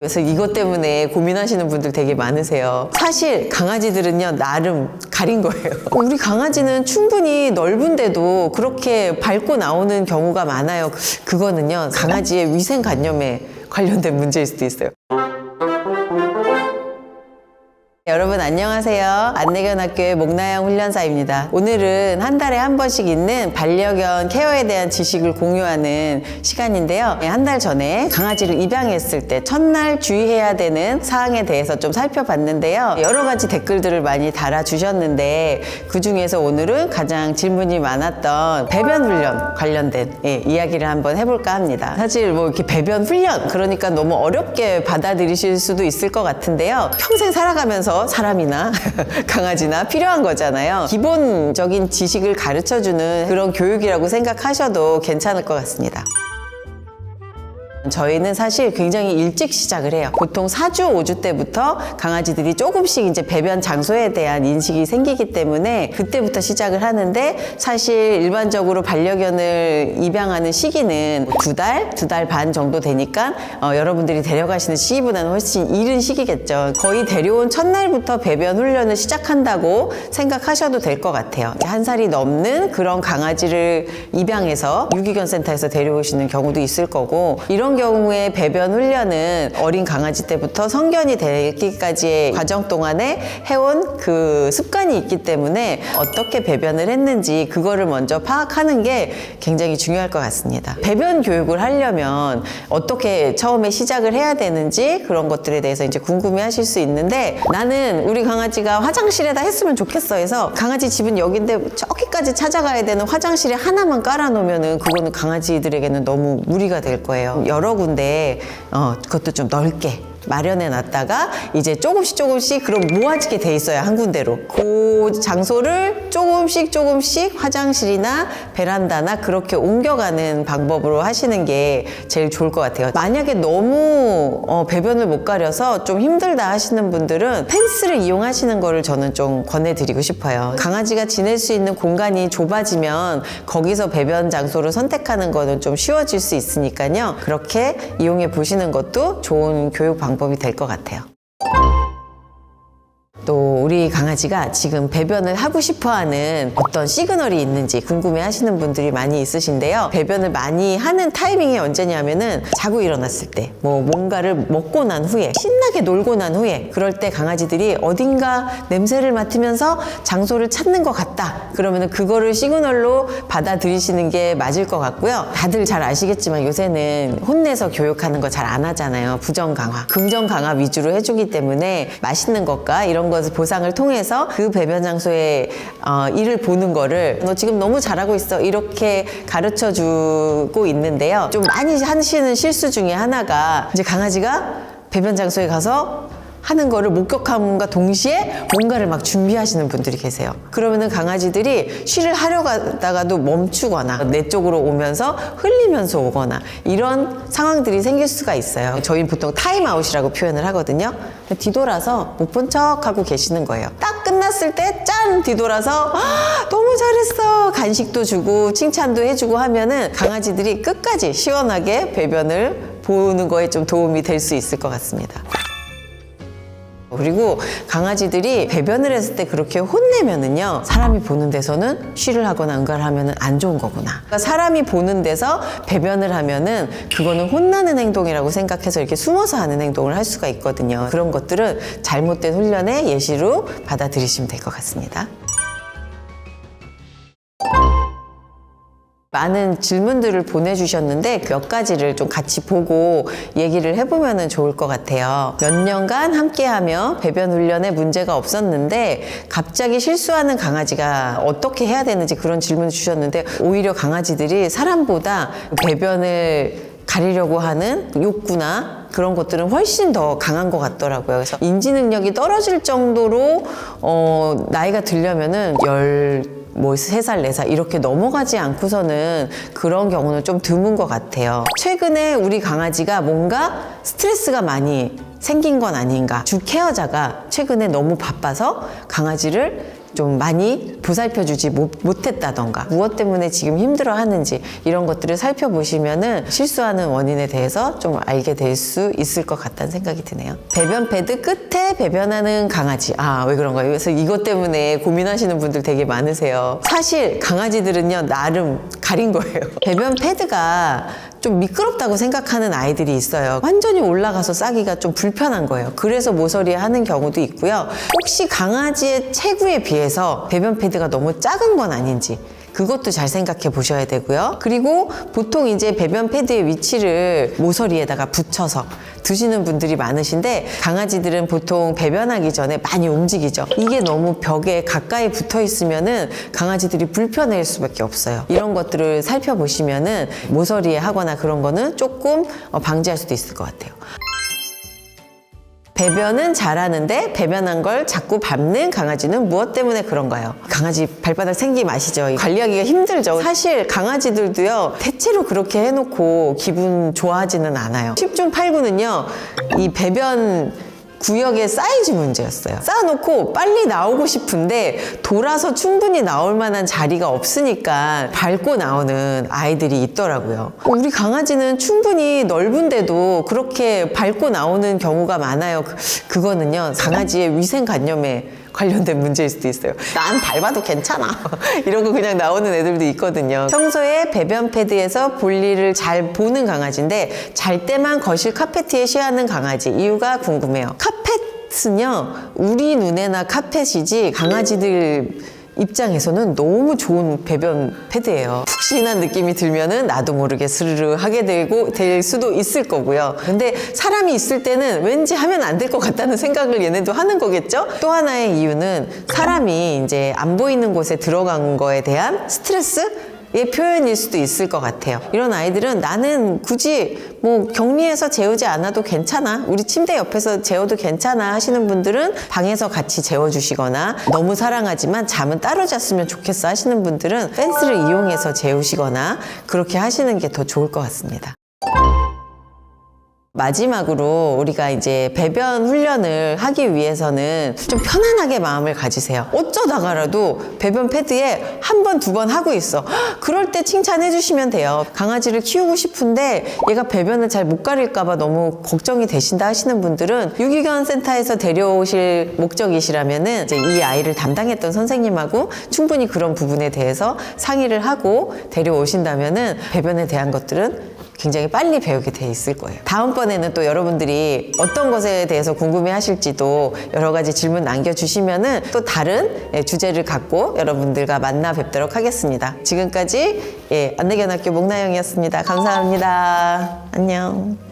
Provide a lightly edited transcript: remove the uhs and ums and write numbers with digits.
그래서 이것 때문에 고민하시는 분들 되게 많으세요. 사실 강아지들은요, 나름 가린 거예요. 우리 강아지는 충분히 넓은데도 그렇게 밟고 나오는 경우가 많아요. 그거는요, 강아지의 위생관념에 관련된 문제일 수도 있어요. 여러분 안녕하세요. 안내견학교의 목나영 훈련사입니다. 오늘은 한 달에 한 번씩 있는 반려견 케어에 대한 지식을 공유하는 시간인데요. 한 달 전에 강아지를 입양했을 때 첫날 주의해야 되는 사항에 대해서 좀 살펴봤는데요. 여러 가지 댓글들을 많이 달아주셨는데 그 중에서 오늘은 가장 질문이 많았던 배변 훈련 관련된 이야기를 한번 해볼까 합니다. 사실 뭐 이렇게 배변 훈련 그러니까 너무 어렵게 받아들이실 수도 있을 것 같은데요. 평생 살아가면서 사람이나 강아지나 필요한 거잖아요. 기본적인 지식을 가르쳐주는 그런 교육이라고 생각하셔도 괜찮을 것 같습니다. 저희는 사실 굉장히 일찍 시작을 해요. 보통 4주, 5주 때부터 강아지들이 조금씩 이제 배변 장소에 대한 인식이 생기기 때문에 그때부터 시작을 하는데 사실 일반적으로 반려견을 입양하는 시기는 2달, 2달 반 정도 되니까 여러분들이 데려가시는 시기보다는 훨씬 이른 시기겠죠. 거의 데려온 첫날부터 배변 훈련을 시작한다고 생각하셔도 될 것 같아요. 1살이 넘는 그런 강아지를 입양해서 유기견 센터에서 데려오시는 경우도 있을 거고 이런 경우에 배변 훈련은 어린 강아지 때부터 성견이 되기까지의 과정 동안에 해온 그 습관이 있기 때문에 어떻게 배변을 했는지 그거를 먼저 파악하는 게 굉장히 중요할 것 같습니다. 배변 교육을 하려면 어떻게 처음에 시작을 해야 되는지 그런 것들에 대해서 이제 궁금해 하실 수 있는데 나는 우리 강아지가 화장실에다 했으면 좋겠어 해서 강아지 집은 여긴데 저기까지 찾아가야 되는 화장실에 하나만 깔아놓으면은 그거는 강아지들에게는 너무 무리가 될 거예요. 여러 군데 그것도 좀 넓게 마련해 놨다가 이제 조금씩 그럼 모아지게 돼 있어요. 한 군데로 그 장소를 조금씩 화장실이나 베란다나 그렇게 옮겨가는 방법으로 하시는 게 제일 좋을 것 같아요. 만약에 너무 배변을 못 가려서 좀 힘들다 하시는 분들은 펜스를 이용하시는 거를 저는 좀 권해드리고 싶어요. 강아지가 지낼 수 있는 공간이 좁아지면 거기서 배변 장소를 선택하는 거는 좀 쉬워질 수 있으니까요. 그렇게 이용해 보시는 것도 좋은 교육 방법이 될 것 같아요. 또 우리 강아지가 지금 배변을 하고 싶어하는 어떤 시그널이 있는지 궁금해 하시는 분들이 많이 있으신데요. 배변을 많이 하는 타이밍이 언제냐면은 자고 일어났을 때 뭔가를 먹고 난 후에 신나게 놀고 난 후에 그럴 때 강아지들이 어딘가 냄새를 맡으면서 장소를 찾는 것 같다 그러면은 그거를 시그널로 받아들이시는 게 맞을 것 같고요. 다들 잘 아시겠지만 요새는 혼내서 교육하는 거 잘 안 하잖아요. 부정 강화, 긍정 강화 위주로 해주기 때문에 맛있는 것과 이런 것을 보상을 통해서 그 배변 장소에 일을 보는 거를 너 지금 너무 잘하고 있어 이렇게 가르쳐 주고 있는데요. 좀 많이 하시는 실수 중에 하나가 이제 강아지가 배변 장소에 가서 하는 거를 목격함과 동시에 뭔가를 막 준비하시는 분들이 계세요. 그러면은 강아지들이 쉬를 하려 가다가도 멈추거나 내 쪽으로 오면서 흘리면서 오거나 이런 상황들이 생길 수가 있어요. 저희는 보통 타임아웃이라고 표현을 하거든요. 뒤돌아서 못 본 척 하고 계시는 거예요. 딱 끝났을 때 짠! 뒤돌아서 너무 잘했어! 간식도 주고 칭찬도 해주고 하면은 강아지들이 끝까지 시원하게 배변을 보는 거에 좀 도움이 될 수 있을 것 같습니다. 그리고 강아지들이 배변을 했을 때 그렇게 혼내면은요 사람이 보는 데서는 쉬를 하거나 응가를 하면은 안 좋은 거구나. 그러니까 사람이 보는 데서 배변을 하면은 그거는 혼나는 행동이라고 생각해서 이렇게 숨어서 하는 행동을 할 수가 있거든요. 그런 것들은 잘못된 훈련의 예시로 받아들이시면 될 것 같습니다. 많은 질문들을 보내주셨는데 몇 가지를 좀 같이 보고 얘기를 해보면 좋을 것 같아요. 몇 년간 함께하며 배변 훈련에 문제가 없었는데 갑자기 실수하는 강아지가 어떻게 해야 되는지 그런 질문을 주셨는데 오히려 강아지들이 사람보다 배변을 가리려고 하는 욕구나 그런 것들은 훨씬 더 강한 것 같더라고요. 그래서 인지 능력이 떨어질 정도로 나이가 들려면은 3살, 4살 이렇게 넘어가지 않고서는 그런 경우는 좀 드문 것 같아요. 최근에 우리 강아지가 뭔가 스트레스가 많이 생긴 건 아닌가. 주 케어자가 최근에 너무 바빠서 강아지를 좀 많이 보살펴주지 못했다던가 무엇 때문에 지금 힘들어 하는지 이런 것들을 살펴보시면은 실수하는 원인에 대해서 좀 알게 될 수 있을 것 같다는 생각이 드네요. 배변 패드 끝에 배변하는 강아지. 왜 그런가요? 그래서 이것 때문에 고민하시는 분들 되게 많으세요. 사실 강아지들은요, 나름 가린 거예요. 배변 패드가 좀 미끄럽다고 생각하는 아이들이 있어요. 완전히 올라가서 싸기가 좀 불편한 거예요. 그래서 모서리에 하는 경우도 있고요. 혹시 강아지의 체구에 비해서 배변 패드가 너무 작은 건 아닌지 그것도 잘 생각해 보셔야 되고요. 그리고 보통 이제 배변 패드의 위치를 모서리에다가 붙여서 두시는 분들이 많으신데 강아지들은 보통 배변하기 전에 많이 움직이죠. 이게 너무 벽에 가까이 붙어 있으면은 강아지들이 불편할 수밖에 없어요. 이런 것들을 살펴보시면은 모서리에 하거나 그런 거는 조금 방지할 수도 있을 것 같아요. 배변은 잘하는데 배변한 걸 자꾸 밟는 강아지는 무엇 때문에 그런가요? 강아지 발바닥 생김 아시죠? 관리하기가 힘들죠. 사실 강아지들도요, 대체로 그렇게 해놓고 기분 좋아하지는 않아요. 10중 8구는요, 이 배변 구역의 사이즈 문제였어요. 쌓아놓고 빨리 나오고 싶은데 돌아서 충분히 나올 만한 자리가 없으니까 밟고 나오는 아이들이 있더라고요. 우리 강아지는 충분히 넓은데도 그렇게 밟고 나오는 경우가 많아요. 그거는요, 강아지의 위생관념에 관련된 문제일 수도 있어요. 난 밟아도 괜찮아 이러고 그냥 나오는 애들도 있거든요. 평소에 배변 패드에서 볼일을 잘 보는 강아지인데 잘 때만 거실 카페트에 쉬하는 강아지, 이유가 궁금해요. 카펫은요, 우리 눈에나 카펫이지 강아지들 입장에서는 너무 좋은 배변 패드예요. 푹신한 느낌이 들면은 나도 모르게 스르르 하게 될 수도 있을 거고요. 근데 사람이 있을 때는 왠지 하면 안 될 것 같다는 생각을 얘네도 하는 거겠죠? 또 하나의 이유는 사람이 이제 안 보이는 곳에 들어간 거에 대한 스트레스의 표현일 수도 있을 것 같아요. 이런 아이들은 나는 굳이 뭐 격리해서 재우지 않아도 괜찮아, 우리 침대 옆에서 재워도 괜찮아 하시는 분들은 방에서 같이 재워주시거나, 너무 사랑하지만 잠은 따로 잤으면 좋겠어 하시는 분들은 펜스를 이용해서 재우시거나 그렇게 하시는 게 더 좋을 것 같습니다. 마지막으로 우리가 이제 배변 훈련을 하기 위해서는 좀 편안하게 마음을 가지세요. 어쩌다가라도 배변 패드에 한 번, 두 번 하고 있어. 그럴 때 칭찬해 주시면 돼요. 강아지를 키우고 싶은데 얘가 배변을 잘 못 가릴까봐 너무 걱정이 되신다 하시는 분들은 유기견 센터에서 데려오실 목적이시라면은 이제 이 아이를 담당했던 선생님하고 충분히 그런 부분에 대해서 상의를 하고 데려오신다면은 배변에 대한 것들은 굉장히 빨리 배우게 돼 있을 거예요. 다음번에는 또 여러분들이 어떤 것에 대해서 궁금해 하실지도 여러 가지 질문 남겨주시면은 또 다른 주제를 갖고 여러분들과 만나 뵙도록 하겠습니다. 지금까지 안내견학교 목나영이었습니다. 감사합니다. 안녕.